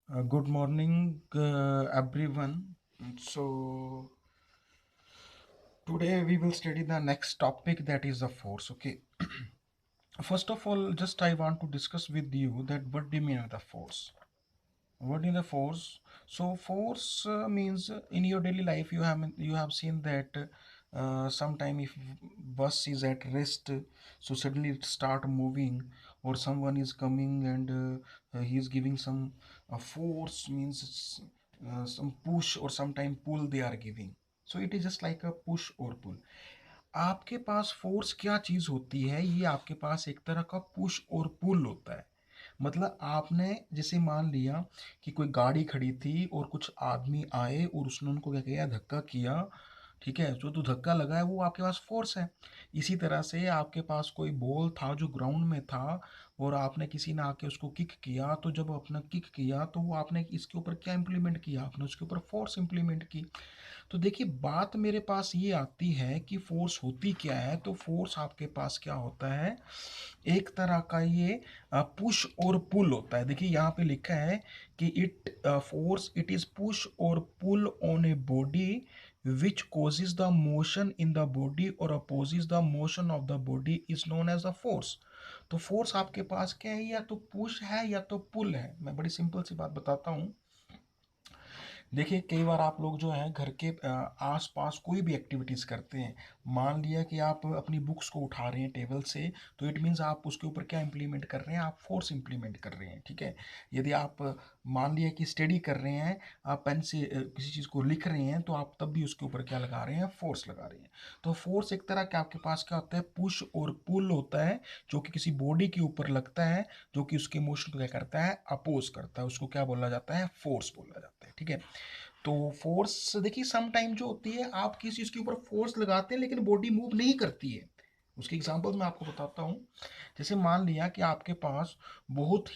Good morning, everyone. So, today we will study the next topic, that is the force. Okay. First of all, just I want to discuss with you that what do you mean by the force? What is the force? So, force means in your daily life you have seen that sometime if bus is at rest, so suddenly it start moving, or someone is coming and he is giving some force, means some push or sometime pull they are giving. So it is just like a push or pull. आपके पास force क्या चीज होती है? ये आपके पास एक तरह का पुश और पुल होता है। मतलब आपने जैसे मान लिया कि कोई गाड़ी खड़ी थी और कुछ आदमी आए और उसने उनको क्या किया, धक्का किया। ठीक है, जो तो धक्का लगा है वो आपके पास फोर्स है। इसी तरह से आपके पास कोई बॉल था जो ग्राउंड में था, और आपने किसी ने आके उसको किक किया, तो जब आपने किक किया तो वो आपने इसके ऊपर क्या इंप्लीमेंट किया, आपने उसके ऊपर फोर्स इंप्लीमेंट की। तो देखिए, बात मेरे पास ये आती है कि फोर्स होती क्या है। तो फोर्स आपके पास क्या होता है, एक तरह का ये पुश और पुल होता है। देखिए यहाँ पे लिखा है कि it force it is push और pull on a body which causes the motion in the body और opposes the motion of the body is known as the force. तो फोर्स आपके पास क्या है, या तो पुश है या तो पुल है। मैं बड़ी सिंपल सी बात बताता हूँ। देखिए, कई बार आप लोग जो है घर के आसपास कोई भी एक्टिविटीज़ करते हैं। मान लिया कि आप अपनी बुक्स को उठा रहे हैं टेबल से, तो इट मीन्स आप उसके ऊपर क्या इंप्लीमेंट कर रहे हैं, आप फोर्स इंप्लीमेंट कर रहे हैं। ठीक है। यदि आप मान लिया कि स्टडी कर रहे हैं, आप पेन से किसी चीज़ को लिख रहे हैं, तो आप तब भी उसके ऊपर क्या लगा रहे हैं, फोर्स लगा रहे हैं। तो फोर्स एक तरह का आपके पास क्या होता है, पुश और पुल होता है, जो कि किसी बॉडी के ऊपर लगता है, जो कि उसके मोशन को क्या करता है, अपोज करता है। उसको क्या बोला जाता है, फोर्स बोला जाता है। ठीक है। तो फोर्स देखिए, सम टाइम जो होती है आप किसी चीज़ के ऊपर फोर्स लगाते हैं लेकिन बॉडी मूव नहीं करती है। उसके एग्जांपल मैं आपको बताता हूँ। जैसे मान लिया कि आपके पास बहुत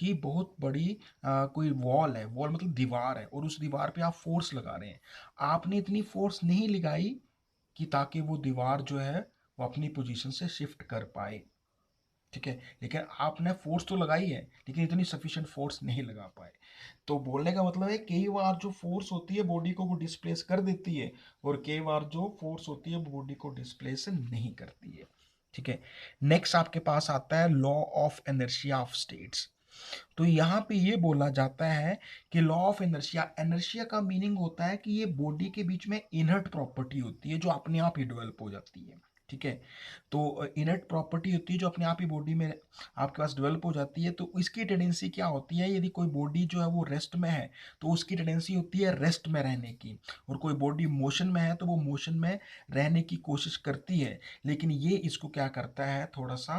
बड़ी कोई वॉल है, वॉल मतलब दीवार है, और उस दीवार पे आप फोर्स लगा रहे हैं। आपने इतनी फोर्स नहीं लगाई कि ताकि वो दीवार जो है वो अपनी पोजीशन से शिफ्ट कर पाए। ठीक है, लेकिन आपने फोर्स तो लगाई है, लेकिन इतनी सफिशिएंट फोर्स नहीं लगा पाए। तो बोलने का मतलब है, कई बार जो फोर्स होती है बॉडी को वो डिस्प्लेस कर देती है, और कई बार जो फोर्स होती है वो बॉडी को डिस्प्लेस नहीं करती है। ठीक है। नेक्स्ट आपके पास आता है law of inertia of states. तो यहाँ पे ये बोला जाता है कि लॉ ऑफ इनर्शिया, इनर्शिया का मीनिंग होता है कि ये बॉडी के बीच में इनर्ट प्रॉपर्टी होती है जो अपने आप ही डेवलप हो जाती है। ठीक है। तो इनर्ट प्रॉपर्टी होती है जो अपने आप ही बॉडी में आपके पास डेवलप हो जाती है। तो इसकी टेंडेंसी क्या होती है, यदि कोई बॉडी जो है वो रेस्ट में है, तो उसकी टेंडेंसी होती है रेस्ट में रहने की। और कोई बॉडी मोशन में है तो वो मोशन में रहने की कोशिश करती है। लेकिन ये इसको क्या करता है, थोड़ा सा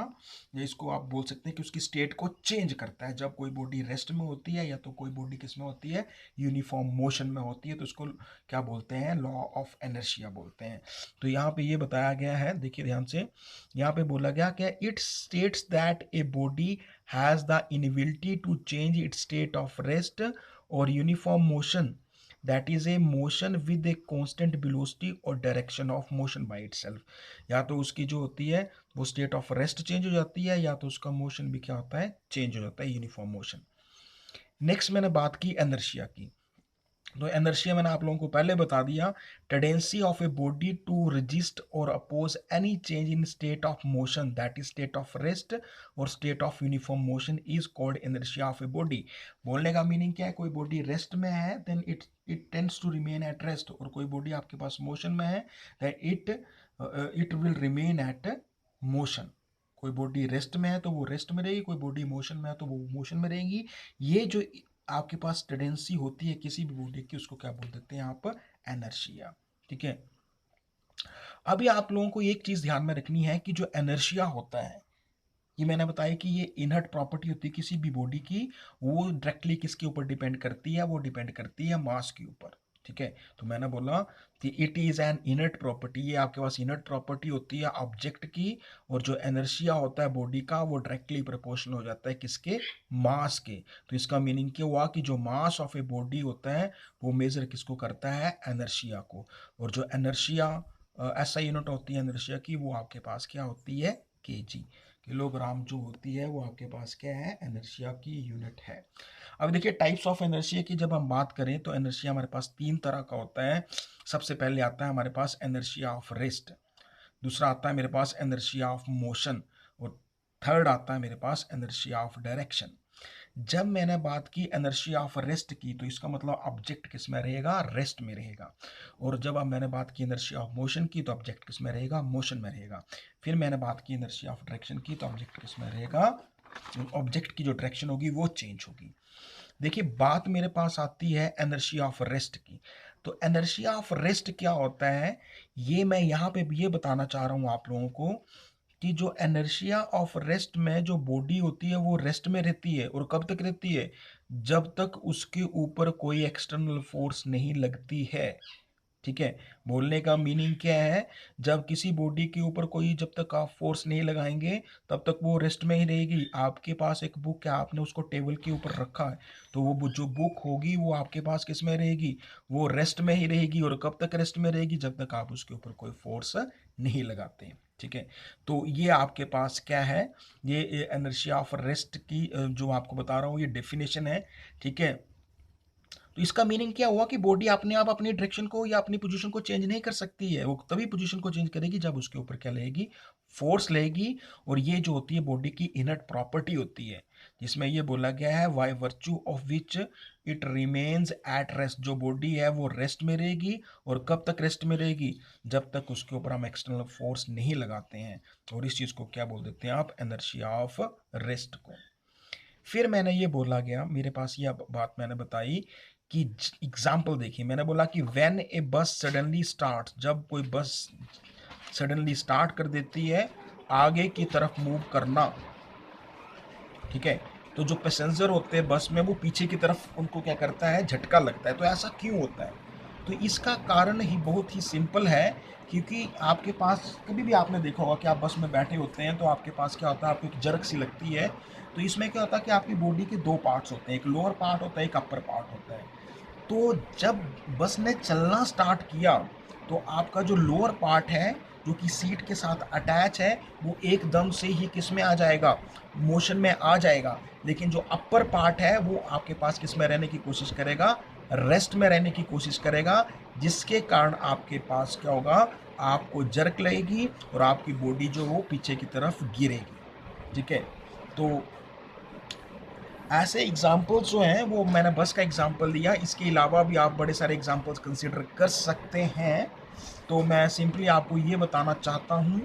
इसको आप बोल सकते हैं कि उसकी स्टेट को चेंज करता है। जब कोई बॉडी रेस्ट में होती है या तो कोई बॉडी किस में होती है, यूनिफॉर्म मोशन में होती है, तो इसको क्या बोलते हैं, लॉ ऑफ इनर्शिया बोलते हैं। तो यहाँ पे ये बताया गया है, देखिए ध्यान से। यहाँ पे बोला गया कि it states that a body has the inability to change its state of rest और uniform motion, that is a motion with a constant velocity और direction of motion by itself. या तो उसकी जो होती है वो स्टेट ऑफ रेस्ट चेंज हो जाती है, या तो उसका मोशन भी क्या होता है, चेंज हो जाता है, यूनिफॉर्म मोशन। नेक्स्ट मैंने बात की एनर्शिया की। तो एनर्शिया मैंने आप लोगों को पहले बता दिया, tendency of a body to resist और oppose any change in state of motion, that is state of rest और state of uniform motion is called inertia of a body. बोलने का मीनिंग क्या है, कोई बॉडी रेस्ट में है then it tends to remain at rest, और कोई बॉडी आपके पास मोशन में है that it will remain at motion. कोई बॉडी रेस्ट में है तो वो रेस्ट में रहेगी, कोई बॉडी मोशन में है तो वो मोशन में रहेगी। ये जो आपके पास टेंडेंसी होती है किसी भी बॉडी की, उसको क्या बोल देते हैं आप, एनर्शिया। ठीक है। अभी आप लोगों को एक चीज ध्यान में रखनी है कि जो एनर्शिया होता है, ये मैंने बताया कि ये इनर्ट प्रॉपर्टी होती है किसी भी बॉडी की। वो डायरेक्टली किसके ऊपर डिपेंड करती है, वो डिपेंड करती है मास के ऊपर। ठीक है। तो मैंने बोला कि it is an inert property, ये आपके पास इनर्ट प्रॉपर्टी होती है ऑब्जेक्ट की। और जो एनर्शिया होता है बॉडी का, वो डायरेक्टली प्रोपोर्शनल हो जाता है किसके, मास के। तो इसका मीनिंग क्या हुआ कि जो मास ऑफ ए बॉडी होता है वो मेजर किसको करता है, एनर्शिया को। और जो एनर्शिया ऐसा यूनिट होती है एनर्शिया की, वो आपके पास क्या होती है, केजी। किलोग्राम जो होती है वो आपके पास क्या है, इनर्शिया की यूनिट है। अब देखिए टाइप्स ऑफ इनर्शिया की जब हम बात करें तो इनर्शिया हमारे पास तीन तरह का होता है। सबसे पहले आता है हमारे पास इनर्शिया ऑफ रेस्ट, दूसरा आता है मेरे पास इनर्शिया ऑफ मोशन, और थर्ड आता है मेरे पास इनर्शिया ऑफ डायरेक्शन। जब मैंने बात की इनर्शिया ऑफ रेस्ट की तो इसका मतलब ऑब्जेक्ट किस में रहेगा, रेस्ट में रहेगा। और जब अब मैंने बात की इनर्शिया ऑफ मोशन की तो ऑब्जेक्ट किस में रहेगा, मोशन में रहेगा। फिर मैंने बात की इनर्शिया ऑफ डायरेक्शन की तो ऑब्जेक्ट किस में रहेगा, ऑब्जेक्ट की जो डायरेक्शन होगी वो चेंज होगी। देखिए बात मेरे पास आती है इनर्शिया ऑफ रेस्ट की। तो इनर्शिया ऑफ रेस्ट क्या होता है, ये मैं यहाँ पे ये बताना चाह रहा हूँ आप लोगों को कि जो इनर्शिया ऑफ रेस्ट में जो बॉडी होती है वो रेस्ट में रहती है। और कब तक रहती है, जब तक उसके ऊपर कोई एक्सटर्नल फोर्स नहीं लगती है। ठीक है, बोलने का मीनिंग क्या है, जब किसी बॉडी के ऊपर कोई, जब तक आप फोर्स नहीं लगाएंगे तब तक वो रेस्ट में ही रहेगी। आपके पास एक बुक है, आपने उसको टेबल के ऊपर रखा है, तो वो जो बुक होगी वो आपके पास किस में रहेगी, वो रेस्ट में ही रहेगी। और कब तक रेस्ट में रहेगी, जब तक आप उसके ऊपर कोई फोर्स नहीं लगाते। ठीक है, तो ये आपके पास क्या है, ये इनर्शिया ऑफ रेस्ट की जो आपको बता रहा हूँ ये डेफिनेशन है। ठीक है, तो इसका मीनिंग क्या हुआ कि बॉडी अपने आप अपनी डायरेक्शन को या अपनी पोजीशन को चेंज नहीं कर सकती है। वो तभी पोजीशन को चेंज करेगी जब उसके ऊपर क्या लगेगी, फोर्स लगेगी। और ये जो होती है बॉडी की इनर्ट प्रॉपर्टी होती है, जिसमें ये बोला गया है by virtue of which it remains at rest. जो बॉडी है वो रेस्ट में रहेगी। और कब तक रेस्ट में रहेगी, जब तक उसके ऊपर हम एक्सटर्नल फोर्स नहीं लगाते हैं। और इस चीज को क्या बोल देते हैं आप, एनर्शिया ऑफ रेस्ट को। फिर मैंने ये बोला गया, मेरे पास ये बात मैंने बताई कि एग्जाम्पल देखिए, मैंने बोला कि व्हेन ए बस सडनली स्टार्ट, जब कोई बस सडनली स्टार्ट कर देती है आगे की तरफ मूव करना। ठीक है, तो जो पैसेंजर होते हैं बस में वो पीछे की तरफ उनको क्या करता है, झटका लगता है। तो ऐसा क्यों होता है, तो इसका कारण ही बहुत ही सिंपल है। क्योंकि आपके पास कभी भी आपने देखा होगा कि आप बस में बैठे होते हैं तो आपके पास क्या होता है, आपको एक जर्क सी लगती है। तो इसमें क्या होता है कि आपकी बॉडी के दो पार्ट्स होते हैं, एक लोअर पार्ट होता है, एक अपर पार्ट होता है। तो जब बस ने चलना स्टार्ट किया तो आपका जो लोअर पार्ट है जो कि सीट के साथ अटैच है वो एकदम से ही किस में आ जाएगा, मोशन में आ जाएगा। लेकिन जो अपर पार्ट है वो आपके पास किस में रहने की कोशिश करेगा, रेस्ट में रहने की कोशिश करेगा। जिसके कारण आपके पास क्या होगा, आपको जर्क लगेगी और आपकी बॉडी जो वो पीछे की तरफ गिरेगी। ठीक है, तो ऐसे एग्जाम्पल्स जो हैं वो मैंने बस का एग्जाम्पल दिया, इसके अलावा भी आप बड़े सारे एग्जाम्पल्स कंसिडर कर सकते हैं। तो मैं सिंपली आपको ये बताना चाहता हूँ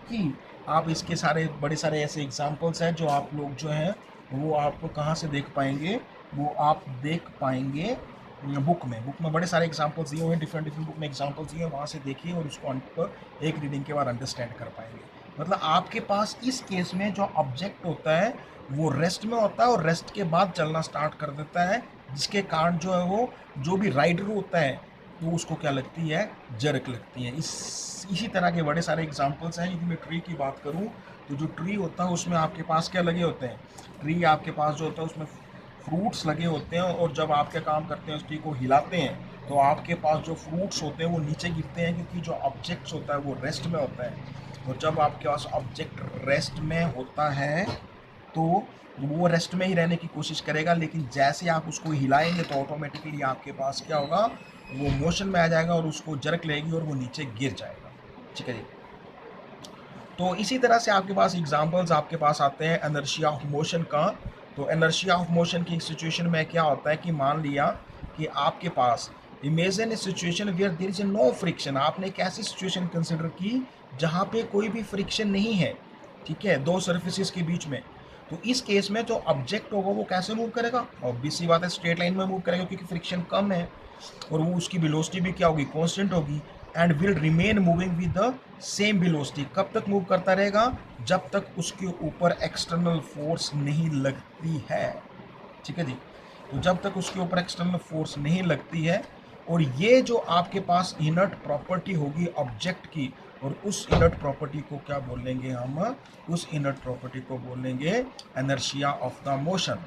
कि आप इसके सारे बड़े सारे ऐसे एग्जाम्पल्स हैं जो आप लोग जो हैं वो आप कहाँ से देख पाएंगे, वो आप देख पाएंगे बुक में बड़े सारे एग्जाम्पल्स दिए हुए हैं, डिफरेंट डिफरेंट बुक में एग्जाम्पल्स दिए हैं, वहाँ से देखिए और उसको अंत एक रीडिंग के बाद अंडरस्टैंड कर पाएंगे। मतलब आपके पास इस केस में जो ऑब्जेक्ट होता है वो रेस्ट में होता है और रेस्ट के बाद चलना स्टार्ट कर देता है, जिसके कारण जो है वो जो भी राइडर होता है तो उसको क्या लगती है, जर्क लगती है। इसी तरह के बड़े सारे एग्जांपल्स हैं। यदि मैं ट्री की बात करूं तो जो ट्री होता है उसमें आपके पास क्या लगे होते हैं, ट्री आपके पास जो होता है उसमें फ्रूट्स लगे होते हैं। और जब आप क्या काम करते हैं उस ट्री को हिलाते हैं तो आपके पास जो फ्रूट्स होते हैं वो नीचे गिरते हैं, क्योंकि जो ऑब्जेक्ट्स होता है वो रेस्ट में होता है। और जब आपके पास ऑब्जेक्ट रेस्ट में होता है तो वो रेस्ट में ही रहने की कोशिश करेगा, लेकिन जैसे आप उसको हिलाएंगे तो ऑटोमेटिकली आपके पास क्या होगा, वो मोशन में आ जाएगा और उसको जर्क लेगी और वो नीचे गिर जाएगा। ठीक है जी, तो इसी तरह से आपके पास एग्जांपल्स आपके पास आते हैं इनर्शिया ऑफ मोशन का। तो इनर्शिया ऑफ मोशन की सिचुएशन में क्या होता है कि मान लिया कि आपके पास, imagine a situation where there is no friction. आपने एक ऐसी सिचुएशन कंसिडर की जहाँ पे कोई भी फ्रिक्शन नहीं है, ठीक है, दो सर्फेसिस के बीच में। तो इस केस में जो ऑब्जेक्ट होगा वो कैसे मूव करेगा, ऑब्वियस सी बात है स्ट्रेट लाइन में मूव करेगा, क्योंकि फ्रिक्शन कम है। और वो उसकी वेलोसिटी भी क्या होगी, कांस्टेंट होगी। And will remain moving with the same velocity. कब तक मूव करता रहेगा, जब तक उसके ऊपर एक्सटर्नल फोर्स नहीं लगती है। ठीक है जी, तो जब तक उसके ऊपर एक्सटर्नल फोर्स नहीं लगती है। और ये जो आपके पास इनर्ट प्रॉपर्टी होगी ऑब्जेक्ट की, और उस इनर्ट प्रॉपर्टी को क्या बोलेंगे हम, उस इनर्ट प्रॉपर्टी को बोलेंगे इनर्शिया ऑफ द मोशन।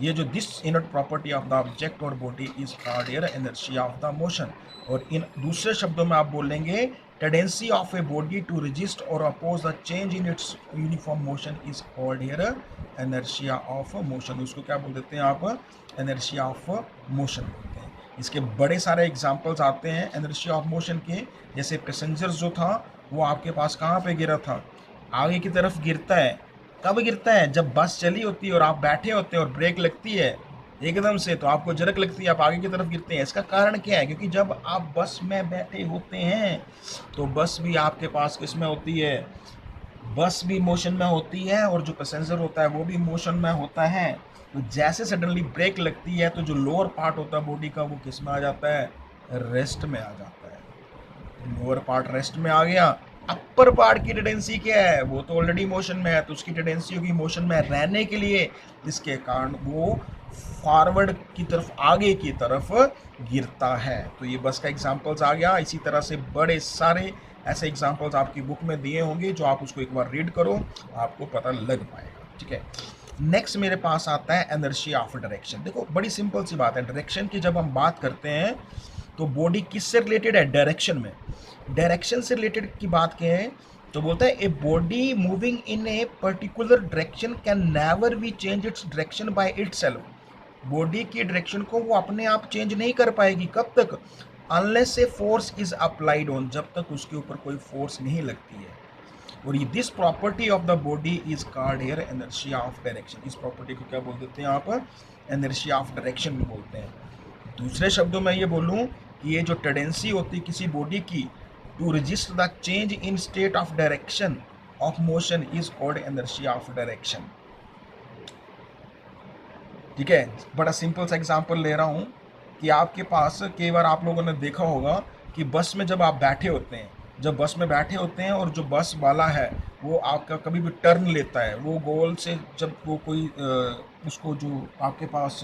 ये जो this inert property of the object और body is called air inertia of the motion. और इन दूसरे शब्दों में आप बोलेंगे tendency of a body to resist और oppose the change in its uniform motion is called here inertia of motion. उसको क्या बोल देते हैं आप? इनर्शिया ऑफ मोशन बोलते हैं। इसके बड़े सारे एग्जांपल्स आते हैं इनर्शिया ऑफ मोशन के, जैसे पैसेंजर जो था वो आपके पास कहाँ पे गिरा था? आगे की तरफ गिरता है। कब गिरता है? जब बस चली होती है और आप बैठे होते हैं और ब्रेक लगती है एकदम से, तो आपको झटक लगती है, आप आगे की तरफ गिरते हैं। इसका कारण क्या है? क्योंकि जब आप बस में बैठे होते हैं तो बस भी आपके पास किस में होती है? बस भी मोशन में होती है और जो पैसेंजर होता है वो भी मोशन में होता है। तो जैसे सडनली ब्रेक लगती है तो जो लोअर पार्ट होता है बॉडी का वो किस में आ जाता है? रेस्ट में आ जाता है। लोअर पार्ट रेस्ट में आ गया। अपर पार्ट की टेंडेंसी क्या है? वो तो ऑलरेडी मोशन में है, तो उसकी टेंडेंसी होगी मोशन में रहने के लिए, जिसके कारण वो फॉरवर्ड की तरफ, आगे की तरफ गिरता है। तो ये बस का एग्जांपल्स आ गया। इसी तरह से बड़े सारे ऐसे एग्जांपल्स आपकी बुक में दिए होंगे, जो आप उसको एक बार रीड करो, आपको पता लग पाएगा। ठीक है, नेक्स्ट मेरे पास आता है इनर्शिया ऑफ डायरेक्शन। देखो बड़ी सिंपल सी बात है, डायरेक्शन की जब हम बात करते हैं तो बॉडी किससे रिलेटेड है? डायरेक्शन में। डायरेक्शन से रिलेटेड की बात करें तो बोलता है a body moving in a particular direction can never be change its direction by itself. Body की डायरेक्शन को वो अपने आप चेंज नहीं कर पाएगी। कब तक? Unless a force is applied on, जब तक उसके ऊपर कोई फोर्स नहीं लगती है। और ये this property of the body is called here inertia of direction. इस प्रॉपर्टी को क्या बोल देते हैं आप? इनर्शिया ऑफ डायरेक्शन में बोलते हैं। दूसरे शब्दों में ये बोलूं कि ये जो टेंडेंसी होती है किसी बॉडी की to resist the change in state of direction of motion is called inertia of direction. ठीक है, बड़ा सिंपल सा एग्जांपल ले रहा हूं कि आपके पास कई बार आप लोगों ने देखा होगा कि बस में जब आप बैठे होते हैं, जब बस में बैठे होते हैं और जो बस वाला है वो आपका कभी भी टर्न लेता है, वो गोल से जब वो कोई उसको जो आपके पास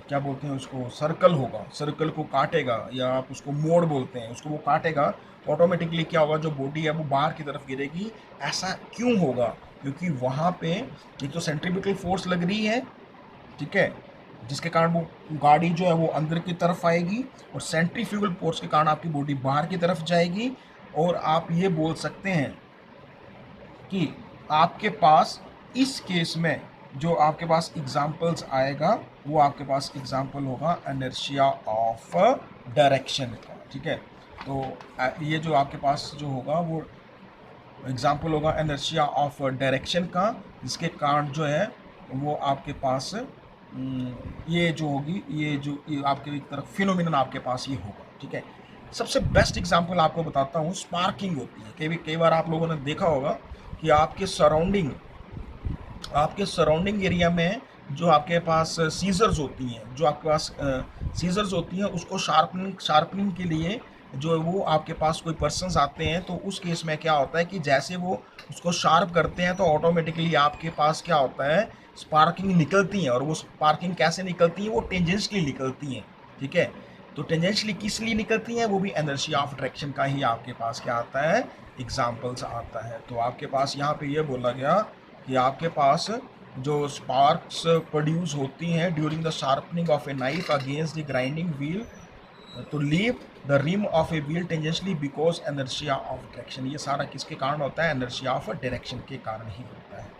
क्या बोलते हैं उसको, सर्कल होगा, सर्कल को काटेगा, या आप उसको मोड़ बोलते हैं, उसको वो काटेगा, ऑटोमेटिकली क्या होगा, जो बॉडी है वो बाहर की तरफ गिरेगी। ऐसा क्यों होगा? क्योंकि वहाँ पे एक तो सेंट्रीफ्यूगल फोर्स लग रही है, ठीक है, जिसके कारण वो गाड़ी जो है वो अंदर की तरफ आएगी, और सेंट्रीफ्यूगल फोर्स के कारण आपकी बॉडी बाहर की तरफ जाएगी। और आप ये बोल सकते हैं कि आपके पास इस केस में जो आपके पास एग्जाम्पल्स आएगा वो आपके पास एग्जाम्पल होगा इनर्शिया ऑफ डायरेक्शन का। ठीक है, तो ये जो आपके पास जो होगा वो एग्जाम्पल होगा इनर्शिया ऑफ डायरेक्शन का, जिसके कारण जो है वो आपके पास ये जो होगी, ये आपके एक तरफ फिनोमिनन आपके पास ये होगा। ठीक है, सबसे बेस्ट एग्जांपल आपको बताता हूँ, स्पार्किंग होती है। कई बार आप लोगों ने देखा होगा कि आपके सराउंडिंग एरिया में जो आपके पास सीजर्स होती हैं, जो आपके पास सीजर्स होती हैं, उसको शार्पनिंग के लिए जो वो आपके पास कोई पर्सन्स आते हैं, तो उस केस में क्या होता है कि जैसे वो उसको शार्प करते हैं तो ऑटोमेटिकली आपके पास क्या होता है, स्पार्किंग निकलती हैं। और वो स्पार्किंग कैसे निकलती है? वो टेंजेंशियली निकलती हैं। ठीक है, तो टेंजेंशियली किस लिए निकलती हैं? वो भी इनर्शिया ऑफ डायरेक्शन का ही आपके पास क्या आता है, एग्जाम्पल्स आता है। तो आपके पास यहाँ पे ये बोला गया कि आपके पास जो स्पार्क्स प्रोड्यूस होती हैं during the sharpening of a knife against the grinding wheel to leave the rim of a wheel tangentially because inertia of direction. ये सारा किसके कारण होता है? इनर्शिया ऑफ डायरेक्शन के कारण ही होता है।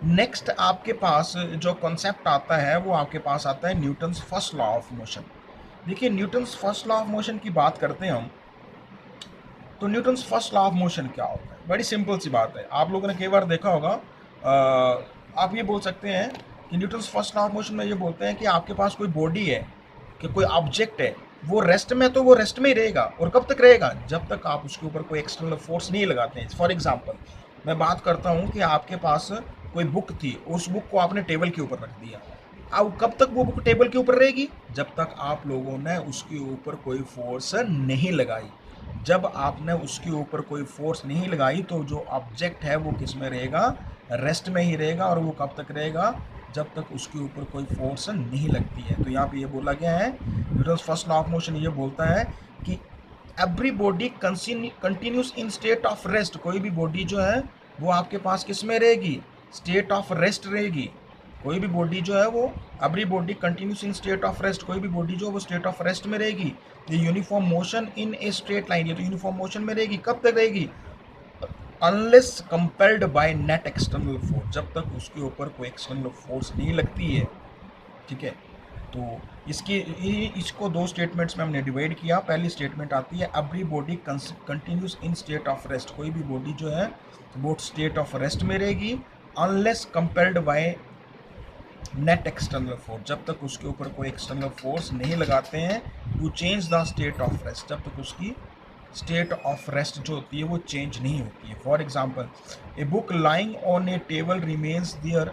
नेक्स्ट आपके पास जो कॉन्सेप्ट आता है वो आपके पास आता है Newton's first law of motion. देखिए, Newton's first law of motion की बात करते हैं हम, तो Newton's first law of motion क्या होता है? बड़ी सिंपल सी बात है। आप लोगों ने कई बार देखा होगा, आप ये बोल सकते हैं कि Newton's first law of motion में ये बोलते हैं कि आपके पास कोई बॉडी है, कि कोई ऑब्जेक्ट है, वो रेस्ट में, तो वो रेस्ट में ही रहेगा। और कब तक रहेगा? जब तक आप उसके ऊपर कोई एक्सटर्नल फोर्स नहीं लगाते हैं। फॉर एग्जाम्पल मैं बात करता हूँ कि आपके पास कोई बुक थी, उस बुक को आपने टेबल के ऊपर रख दिया। अब कब तक वो बुक टेबल के ऊपर रहेगी? जब तक आप लोगों ने उसके ऊपर कोई फोर्स नहीं लगाई। जब आपने उसके ऊपर कोई फोर्स नहीं लगाई तो जो ऑब्जेक्ट है वो किस में रहेगा? रेस्ट में ही रहेगा। और वो कब तक रहेगा? जब तक उसके ऊपर कोई फोर्स नहीं लगती है। तो यहाँ पे ये बोला गया है, Newton's first law of motion ये बोलता है कि every body continuous in state of rest. कोई भी बॉडी जो है वो आपके पास किस में रहेगी? स्टेट ऑफ रेस्ट रहेगी। कोई भी बॉडी जो है वो, every body continuous in state of rest, कोई भी बॉडी जो है वो स्टेट ऑफ रेस्ट में रहेगी। ये uniform motion in a straight line, ये तो यूनिफॉर्म मोशन में रहेगी। कब तक रहेगी? Unless compelled by net external force, जब तक उसके ऊपर कोई एक्सटर्नल फोर्स नहीं लगती है। ठीक है, तो इसको दो स्टेटमेंट्स में हमने डिवाइड किया। पहली स्टेटमेंट आती है every body continuous in state of rest, कोई भी बॉडी जो है वो स्टेट ऑफ रेस्ट में रहेगी unless compelled by net external force, जब तक उसके ऊपर कोई एक्सटर्नल फोर्स नहीं लगाते हैं to change the state of rest, जब तक उसकी स्टेट ऑफ रेस्ट जो होती है वो चेंज नहीं होती है। For example, a book lying on a table remains there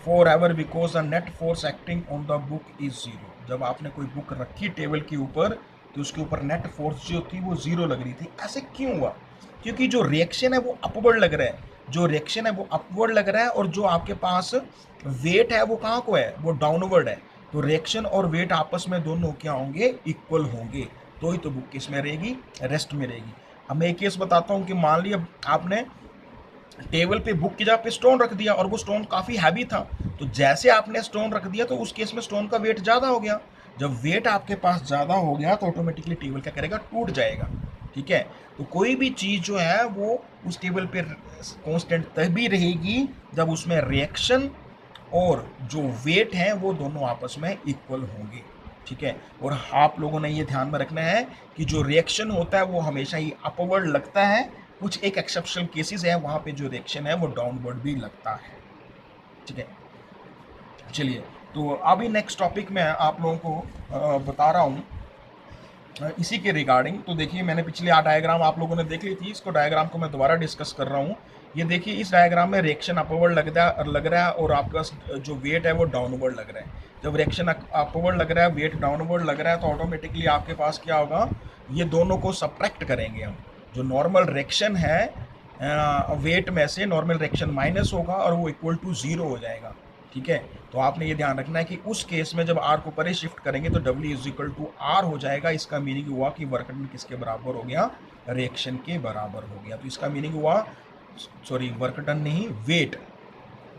forever because the net force acting on the book is zero. जब आपने कोई बुक रखी टेबल के ऊपर तो उसके ऊपर नेट फोर्स जो थी वो जीरो लग रही थी। ऐसे क्यों हुआ? क्योंकि जो रिएक्शन है वो अपवर्ड लग रहा है, जो रिएक्शन है वो अपवर्ड लग रहा है, और जो आपके पास वेट है वो कहाँ को है? वो डाउनवर्ड है। तो रिएक्शन और वेट आपस में दोनों क्या होंगे? इक्वल होंगे, तो ही तो बुक किस में रहेगी? रेस्ट में रहेगी। अब मैं एक केस बताता हूँ कि मान लिया आपने टेबल पे बुक की जगह पे स्टोन रख दिया और वो स्टोन काफ़ी हैवी था, तो जैसे आपने स्टोन रख दिया तो उस केस में स्टोन का वेट ज़्यादा हो गया। जब वेट आपके पास ज़्यादा हो गया तो ऑटोमेटिकली टेबल क्या करेगा? टूट जाएगा। ठीक है, तो कोई भी चीज़ जो है वो उस टेबल पे कांस्टेंट तभी रहेगी जब उसमें रिएक्शन और जो वेट है वो दोनों आपस में इक्वल होंगे। ठीक है, और आप लोगों ने ये ध्यान में रखना है कि जो रिएक्शन होता है वो हमेशा ही अपवर्ड लगता है, कुछ एक एक्सेप्शनल केसेस है वहां पे जो रिएक्शन है वो डाउनवर्ड भी लगता है। ठीक है, चलिए, तो अभी नेक्स्ट टॉपिक में आप लोगों को बता रहा हूँ इसी के रिगार्डिंग। तो देखिए, मैंने पिछले डायग्राम आप लोगों ने देख ली थी, इसको डायग्राम को मैं दोबारा डिस्कस कर रहा हूँ। ये देखिए, इस डायग्राम में रिएक्शन अपवर्ड लग रहा है और आपके पास जो वेट है वो डाउनवर्ड लग रहा है। जब रिएक्शन अपवर्ड लग रहा है, वेट डाउनवर्ड लग रहा है, तो ऑटोमेटिकली आपके पास क्या होगा? ये दोनों को सब्ट्रैक्ट करेंगे हम। जो नॉर्मल रिएक्शन है वेट में से, नॉर्मल रिएक्शन माइनस होगा और वो इक्वल टू जीरो हो जाएगा। ठीक है, तो आपने ये ध्यान रखना है कि उस केस में जब आर को परे शिफ्ट करेंगे तो W is equal to R हो जाएगा। इसका मीनिंग हुआ कि वर्क डन किसके बराबर हो गया? रिएक्शन के बराबर हो गया। तो इसका मीनिंग हुआ, सॉरी वर्क डन नहीं, वेट,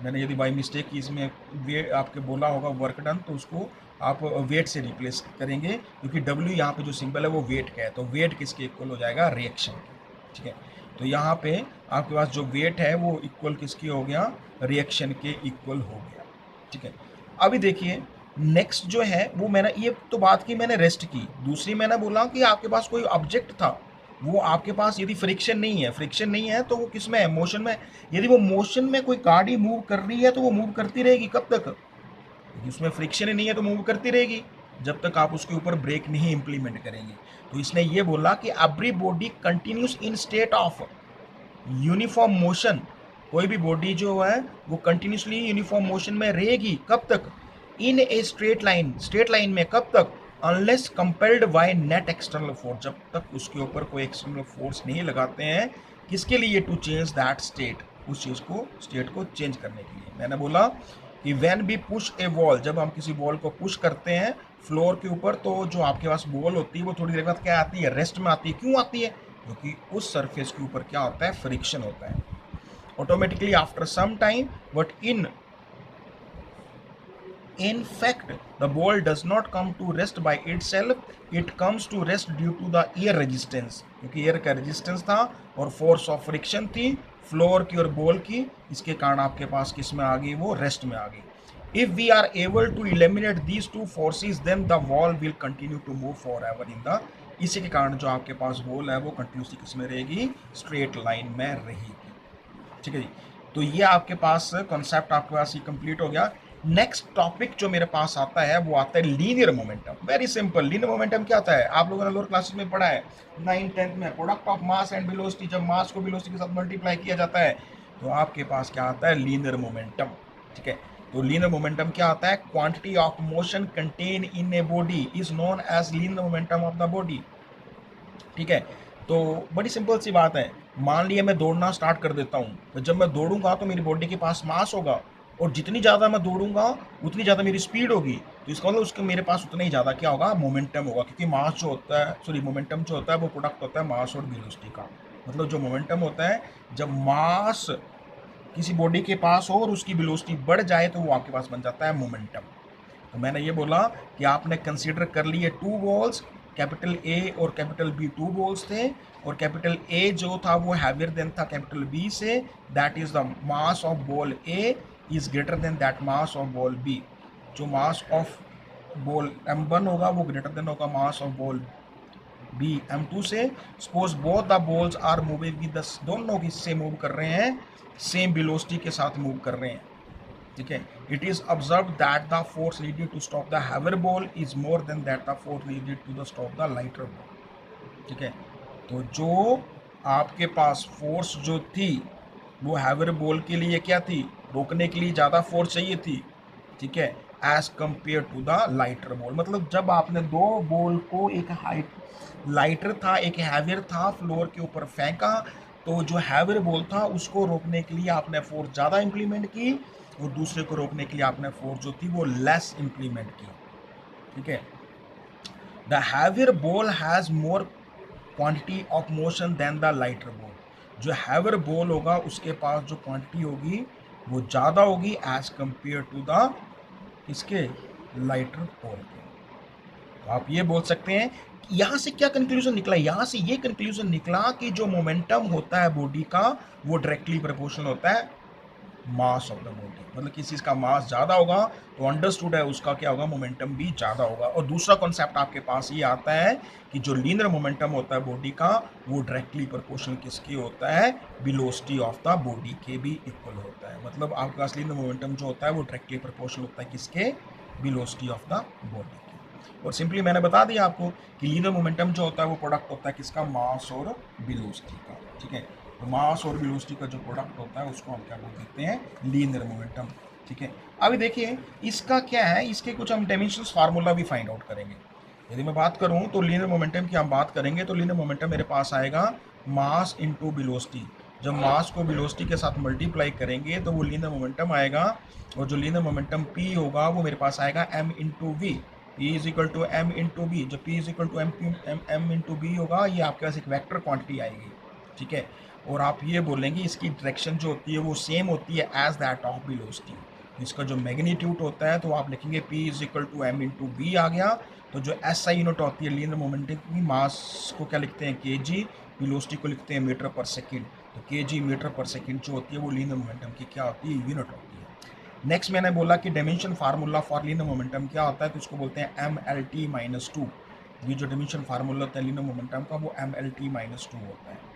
मैंने यदि बाई मिस्टेक इसमें वे आपके बोला होगा वर्क डन, तो उसको आप वेट से रिप्लेस करेंगे, क्योंकि W यहाँ पे जो सिंबल है वो वेट का है, तो वेट किसके इक्वल हो जाएगा? रिएक्शन के। ठीक है, तो यहाँ पे आपके पास जो वेट है वो इक्वल किसकी हो गया? रिएक्शन के इक्वल हो गया। ठीक है, अभी देखिए नेक्स्ट जो है वो, मैंने ये तो बात की मैंने रेस्ट की। दूसरी मैंने बोला कि आपके पास कोई ऑब्जेक्ट था, वो आपके पास यदि फ्रिक्शन नहीं है तो वो किस में है? मोशन में। यदि वो मोशन में कोई गाड़ी मूव कर रही है तो वो मूव करती रहेगी। कब तक? क्योंकि उसमें फ्रिक्शन ही नहीं है तो मूव करती रहेगी जब तक आप उसके ऊपर ब्रेक नहीं इंप्लीमेंट करेंगे। तो इसने ये बोला कि every body continuous in state of uniform motion, कोई भी बॉडी जो है वो कंटिन्यूसली यूनिफॉर्म मोशन में रहेगी। कब तक? इन ए स्ट्रेट लाइन में। कब तक? Unless compelled by net external force, जब तक उसके ऊपर कोई एक्सटर्नल फोर्स नहीं लगाते हैं। किसके लिए? टू चेंज दैट स्टेट, उस चीज को, स्टेट को चेंज करने के लिए। मैंने बोला कि when we push a ball, जब हम किसी बॉल को पुश करते हैं फ्लोर के ऊपर, तो जो आपके पास बॉल होती है वो थोड़ी देर बाद क्या आती है? रेस्ट में आती है। क्यों आती है? क्योंकि उस सरफेस के ऊपर क्या होता है? फ्रिक्शन होता है। Automatically after some time, but in fact the ball does not come to rest by itself, it comes to rest due to the air resistance, क्योंकि एयर का रेजिस्टेंस था और फोर्स ऑफ फ्रिक्शन थी floor की और ball की, इसके कारण आपके पास किस में आ गई? वो रेस्ट में आ गई। If we are able to eliminate these two forces then the ball will continue to move forever in the, इसी के कारण जो आपके पास बॉल है वो कंटिन्यूसली किस में रहेगी? स्ट्रेट लाइन में रहेगी। ठीक है जी, तो ये आपके पास कॉन्सेप्ट आपके पास ये कंप्लीट हो गया। नेक्स्ट टॉपिक जो मेरे पास आता है वो आता है linear momentum. Very simple, linear momentum क्या होता है? आप लोगों ने लोअर क्लासेस में पढ़ा है 9th-10th में, product of mass and velocity. जब मास को वेलोसिटी के साथ मल्टीप्लाई किया जाता है तो आपके पास क्या आता है? Linear momentum. ठीक है, तो लीनियर मोमेंटम क्या आता है? Quantity of motion contain in a body is known as linear momentum of the body. ठीक है, तो बड़ी सिंपल सी बात है। मान लिया मैं दौड़ना स्टार्ट कर देता हूँ, तो जब मैं दौड़ूंगा तो मेरी बॉडी के पास मास होगा, और जितनी ज़्यादा मैं दौड़ूंगा उतनी ज़्यादा मेरी स्पीड होगी। तो इसका मतलब उसके मेरे पास उतना ही ज़्यादा क्या होगा? मोमेंटम होगा, क्योंकि मास जो होता है, सॉरी मोमेंटम जो होता है वो प्रोडक्ट होता है मास और वेलोसिटी का। मतलब जो मोमेंटम होता है, जब मास किसी बॉडी के पास हो और उसकी वेलोसिटी बढ़ जाए तो वो आपके पास बन जाता है मोमेंटम। तो मैंने ये बोला कि आपने कंसीडर कर लिए टू बॉल्स, कैपिटल ए और कैपिटल बी टू बॉल्स थे, और कैपिटल ए जो था वो हैवियर देन था कैपिटल बी से, that is the mass of ball A is greater than that mass of ball B. जो मास ऑफ बॉल m1 होगा वो ग्रेटर देन होगा मास ऑफ बॉल बी m2 से। Suppose both the balls are moving with the, दोनों किससे move कर रहे हैं, सेम वेलोसिटी के साथ मूव कर रहे हैं, ठीक है। It is observe that the force needed to stop the heavier ball is more than that the force needed to the stop the lighter ball, ठीक है। तो जो आपके पास फोर्स जो थी वो हैवर बॉल के लिए क्या थी, रोकने के लिए ज़्यादा फोर्स चाहिए थी, ठीक है, as compare to the lighter ball. मतलब जब आपने दो बॉल को, एक हाइट लाइटर था एक हैवियर था, फ्लोर के ऊपर फेंका, तो जो हैवियर बॉल था उसको रोकने के लिए आपने फोर्स ज़्यादा इंप्लीमेंट की, और दूसरे को रोकने के लिए आपने फोर्स जो थी वो लेस इंप्लीमेंट की, ठीक है। The heavier ball has more quantity of motion than the lighter ball. जो हैवियर बॉल होगा उसके पास जो क्वांटिटी होगी वो ज़्यादा होगी एज कंपेयर टू द इसके लाइटर बॉल के। तो आप ये बोल सकते हैं कि यहाँ से क्या कंक्लूजन निकला, यहाँ से ये कंक्लूजन निकला कि जो मोमेंटम होता है बॉडी का वो डायरेक्टली प्रोपोर्शनल होता है मास ऑफ द बॉडी। मतलब किसी चीज़ का मास ज़्यादा होगा तो अंडरस्टूड है उसका क्या होगा, मोमेंटम भी ज़्यादा होगा। और दूसरा कॉन्सेप्ट आपके पास ये आता है कि जो लीनियर मोमेंटम होता है बॉडी का वो डायरेक्टली प्रोपोर्शनल किसके होता है, वेलोसिटी ऑफ द बॉडी के भी इक्वल होता है। मतलब आपके पास लीनियर मोमेंटम जो होता है वो डायरेक्टली प्रोपोर्शनल होता है किसके, वेलोसिटी ऑफ द बॉडी के। और सिंपली मैंने बता दिया आपको कि लीनियर मोमेंटम जो होता है वो प्रोडक्ट होता है किसका, मास और वेलोसिटी का, ठीक है। तो मास और वेलोसिटी का जो प्रोडक्ट होता है उसको हम क्या बोल देते हैं, लीनियर मोमेंटम, ठीक है। अभी देखिए इसका क्या है, इसके कुछ हम डायमेंशंस फार्मूला भी फाइंड आउट करेंगे। यदि मैं बात करूं तो लीनियर मोमेंटम की हम बात करेंगे तो लीनियर मोमेंटम मेरे पास आएगा मास इंटू वेलोसिटी। जब मास को वेलोसिटी के साथ मल्टीप्लाई करेंगे तो वो लीनियर मोमेंटम आएगा, और जो लीनियर मोमेंटम p होगा वो मेरे पास आएगा m into V, P is equal to M into V. जब p is equal to M into V होगा, ये आपके पास एक वेक्टर क्वांटिटी आएगी, ठीक है। और आप ये बोलेंगे इसकी डायरेक्शन जो होती है वो सेम होती है एज दैट ऑफ वेलोसिटी। इसका जो मैग्नीट्यूड होता है तो आप लिखेंगे p is equal to M into v आ गया। तो जो एस आई यूनिट होती है लीनियर मोमेंटम की, मास को क्या लिखते हैं के जी, वेलोसिटी को लिखते हैं मीटर पर सेकेंड। तो के जी मीटर पर सेकेंड जो होती है वो लीनियर मोमेंटम की क्या होती है, यूनिट होती है। नेक्स्ट मैंने बोला कि dimension formula for linear momentum क्या होता है, तो इसको बोलते हैं M L T minus two. ये जो डायमेंशन फार्मूला होता है लीनियर मोमेंटम का वो M L T minus two होता है।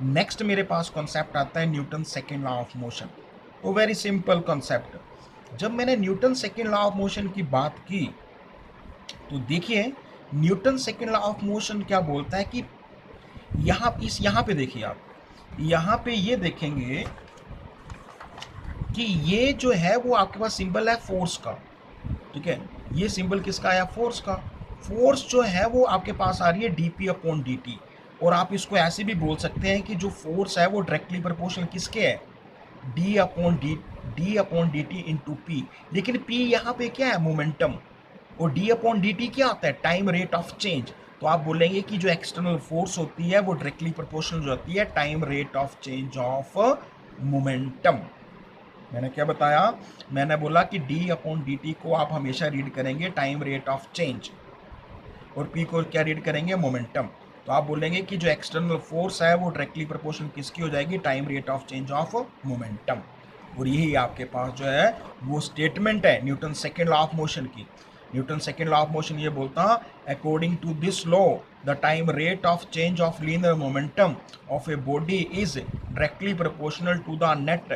नेक्स्ट मेरे पास कॉन्सेप्ट आता है Newton second law of motion. वो वेरी सिंपल कॉन्सेप्ट। जब मैंने Newton second law of motion की बात की तो देखिए Newton second law of motion क्या बोलता है कि यहाँ पे देखिए आप, यहाँ पे ये देखेंगे कि ये जो है वो आपके पास सिंबल है फोर्स का, ठीक है। ये सिंबल किसका आया, फोर्स का। फोर्स जो है वो आपके पास आ रही है dp अपॉन dt। और आप इसको ऐसे भी बोल सकते हैं कि जो फोर्स है वो डायरेक्टली प्रोपोर्शनल किसके है, D upon D T into P. लेकिन p यहाँ पे क्या है, मोमेंटम, और d अपॉन डी टी क्या होता है, टाइम रेट ऑफ चेंज। तो आप बोलेंगे कि जो एक्सटर्नल फोर्स होती है वो डायरेक्टली प्रोपोर्शनल जो होती है time rate of change of momentum. मैंने क्या बताया, मैंने बोला कि d अपॉन डी टी को आप हमेशा रीड करेंगे टाइम रेट ऑफ चेंज, और p को क्या रीड करेंगे, मोमेंटम। तो आप बोलेंगे कि जो एक्सटर्नल फोर्स है वो डायरेक्टली प्रोपोर्शनल किसकी हो जाएगी, time rate of change of momentum. और यही आपके पास जो है वो स्टेटमेंट है Newton second law of motion की। Newton second law of motion ये बोलता, according to this law the time rate of change of linear momentum of a body is directly proportional to the net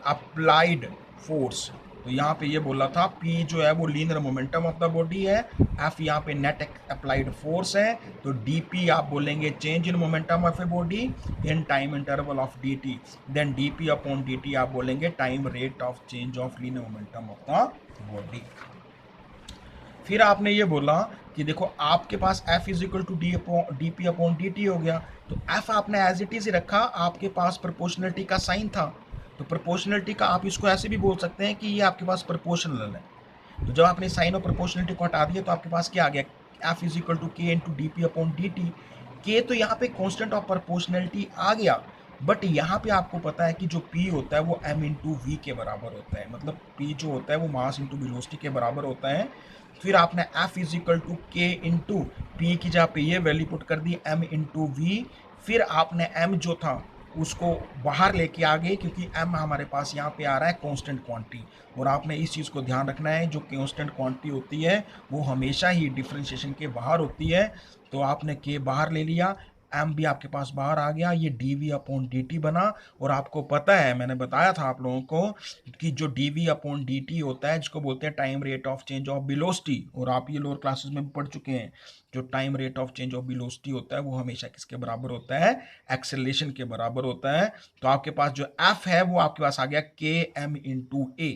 applied force. तो यहाँ पे ये बोला था P जो है वो linear momentum of the body है, F यहाँ पे नेट अप्लाइड फोर्स है, तो dP आप बोलेंगे change in momentum of a body in time interval of dt, then dP upon dt आप बोलेंगे time rate of change of linear momentum of the body. फिर आपने ये बोला कि देखो आपके पास F is equal to dP upon dt हो गया, तो F आपने एज इट इज रखा, आपके पास प्रोपोर्शनलिटी का साइन था, तो प्रोपोर्शनलिटी का आप इसको ऐसे भी बोल सकते हैं कि ये आपके पास प्रोपोर्शनल है। तो जब आपने साइन और प्रोपोर्शनलिटी को हटा दिया तो आपके पास क्या आ गया, एफ इज इक्वल टू के into D P upon D T. के तो यहाँ पे कॉन्स्टेंट ऑफ प्रोपोर्शनलिटी आ गया, बट यहाँ पे आपको पता है कि जो P होता है वो m इंटू वी के बराबर होता है, मतलब P जो होता है वो मास इंटू वेलोसिटी के बराबर होता है। फिर आपने F इज इक्वल टू के इंटू पी की जगह पे ये वैल्यू पुट कर दी m इंटू वी। फिर आपने m जो था उसको बाहर लेके आ गए, क्योंकि m हमारे पास यहाँ पे आ रहा है कांस्टेंट क्वांटिटी, और आपने इस चीज़ को ध्यान रखना है, जो कांस्टेंट क्वांटिटी होती है वो हमेशा ही डिफरेंशिएशन के बाहर होती है। तो आपने k बाहर ले लिया, एम भी आपके पास बाहर आ गया, ये D V upon D T बना। और आपको पता है, मैंने बताया था आप लोगों को कि जो D V upon D T होता है, जिसको बोलते हैं time rate of change of velocity, और आप ये लोअर क्लासेस में भी पढ़ चुके हैं, जो time rate of change of velocity होता है वो हमेशा किसके बराबर होता है, एक्सेलरेशन के बराबर होता है। तो आपके पास जो एफ है वो आपके पास आ गया के एम इंटू ए।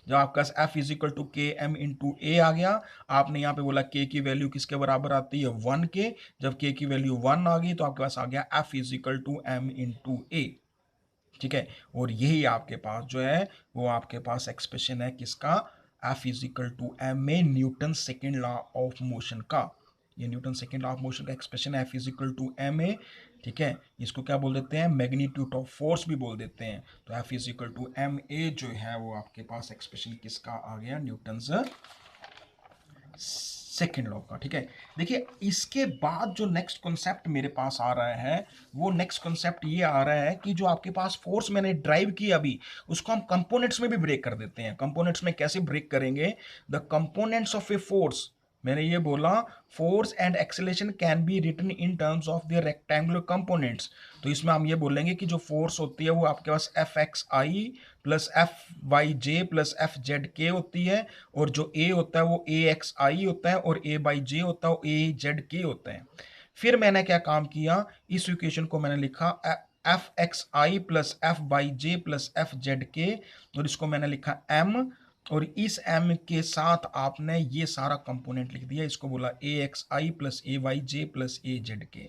जब आपका f इज इक्वल टू के एम इंटू ए आ गया, आपने यहाँ पे बोला k की वैल्यू किसके बराबर आती है, 1 के। जब k की वैल्यू 1 आ गई तो आपके पास आ गया f is equal to M into a. ठीक है, और यही आपके पास जो है वो आपके पास एक्सप्रेशन है किसका, f is equal to m में Newton second law of motion का। ये Newton second law of motion का एक्सप्रेशन है, f is equal to M a. ठीक है, इसको क्या बोल देते हैं, मैग्नीट्यूड ऑफ फोर्स भी बोल देते हैं। तो f is equal to M A जो है वो आपके पास एक्सप्रेशन किसका आ गया, न्यूटन सेकेंड लॉ का। ठीक है, देखिए इसके बाद जो नेक्स्ट कॉन्सेप्ट मेरे पास आ रहा है, वो नेक्स्ट कॉन्सेप्ट ये आ रहा है कि जो आपके पास फोर्स मैंने ड्राइव की अभी, उसको हम कंपोनेंट्स में भी ब्रेक कर देते हैं। कंपोनेंट्स में कैसे ब्रेक करेंगे, the components of a force, मैंने ये बोला force and acceleration can be written in terms of the rectangular components. तो इसमें हम ये बोलेंगे कि जो फोर्स होती है वो आपके पास एफ एक्स आई प्लस एफ वाई जे प्लस एफ जेड के होती है, और जो ए होता है वो ए एक्स आई होता है, और ए बाई जे होता है वो ए जेड के होता है। फिर मैंने क्या काम किया, इस इक्वेशन को मैंने लिखा F x I plus F by J plus F Z के, और इसको मैंने लिखा एम, और इस m के साथ आपने ये सारा कंपोनेंट लिख दिया, इसको बोला ए एक्स आई प्लस ए वाई जे प्लस ए जेड के।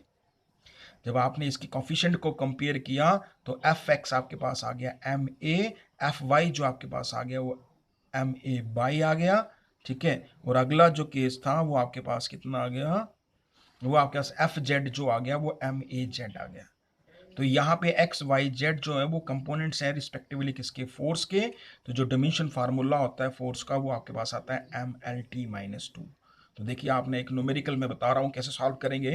जब आपने इसकी कॉफिशिएंट को कंपेयर किया तो एफ एक्स आपके पास आ गया एम ए, एफ वाई जो आपके पास आ गया वो एम ए बाई आ गया। ठीक है, और अगला जो केस था वो आपके पास कितना आ गया, वो आपके पास एफ जेड जो आ गया वो एम ए जेड आ गया। तो यहाँ पे एक्स वाई जेड जो है वो कंपोनेंट्स हैं रिस्पेक्टिवली किसके, फोर्स के। तो जो डायमेंशन फार्मूला होता है फोर्स का वो आपके पास आता है M L T minus two. तो देखिए आपने एक न्यूमेरिकल में बता रहा हूँ कैसे सॉल्व करेंगे।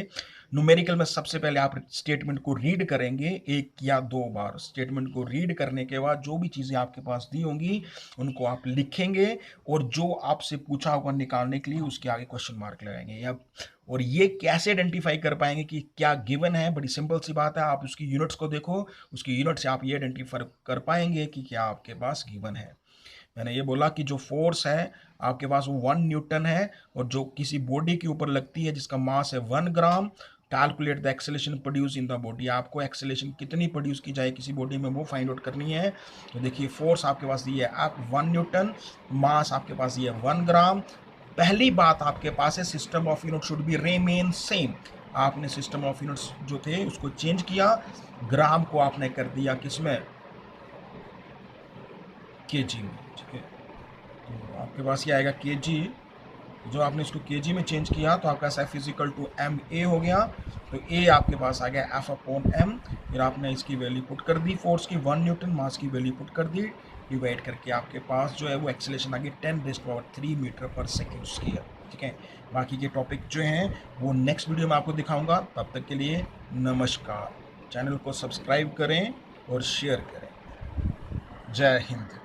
न्यूमेरिकल में सबसे पहले आप स्टेटमेंट को रीड करेंगे एक या दो बार। स्टेटमेंट को रीड करने के बाद जो भी चीज़ें आपके पास दी होंगी उनको आप लिखेंगे, और जो आपसे पूछा होगा निकालने के लिए उसके आगे क्वेश्चन मार्क लगाएंगे। या और ये कैसे आइडेंटिफाई कर पाएंगे कि क्या गिवन है, बड़ी सिंपल सी बात है, आप उसकी यूनिट्स को देखो, उसकी यूनिट से आप ये आइडेंटिफाई कर पाएंगे कि क्या आपके पास गिवन है। मैंने ये बोला कि जो फोर्स है आपके पास वो 1 न्यूटन है, और जो किसी बॉडी के ऊपर लगती है जिसका मास है 1 gram. Calculate the acceleration produce in the body, आपको एक्सेलरेशन कितनी प्रोड्यूस की जाए किसी बॉडी में वो फाइंड आउट करनी है। तो देखिए फोर्स आपके पास दी है आप 1 न्यूटन, मास आपके पास ये 1 ग्राम। पहली बात आपके पास है system of unit should be remain same. आपने सिस्टम ऑफ यूनिट्स जो थे उसको चेंज किया, ग्राम को आपने कर दिया किसमें, केजी में। ठीक है, तो आपके पास ये आएगा केजी, जो आपने इसको केजी में चेंज किया तो आपका F is equal to M A हो गया। तो ए आपके पास आ गया एफ अपॉन एम, फिर आपने इसकी वैल्यू पुट कर दी फोर्स की 1 न्यूटन, मास की वैल्यू पुट कर दी, डिवाइड करके आपके पास जो है वो एक्सेलरेशन आ गई 10⁻³ मीटर पर सेकेंड स्क्वायर। ठीक है, बाकी के टॉपिक जो हैं वो नेक्स्ट वीडियो में आपको दिखाऊंगा। तब तक के लिए नमस्कार। चैनल को सब्सक्राइब करें और शेयर करें। जय हिंद।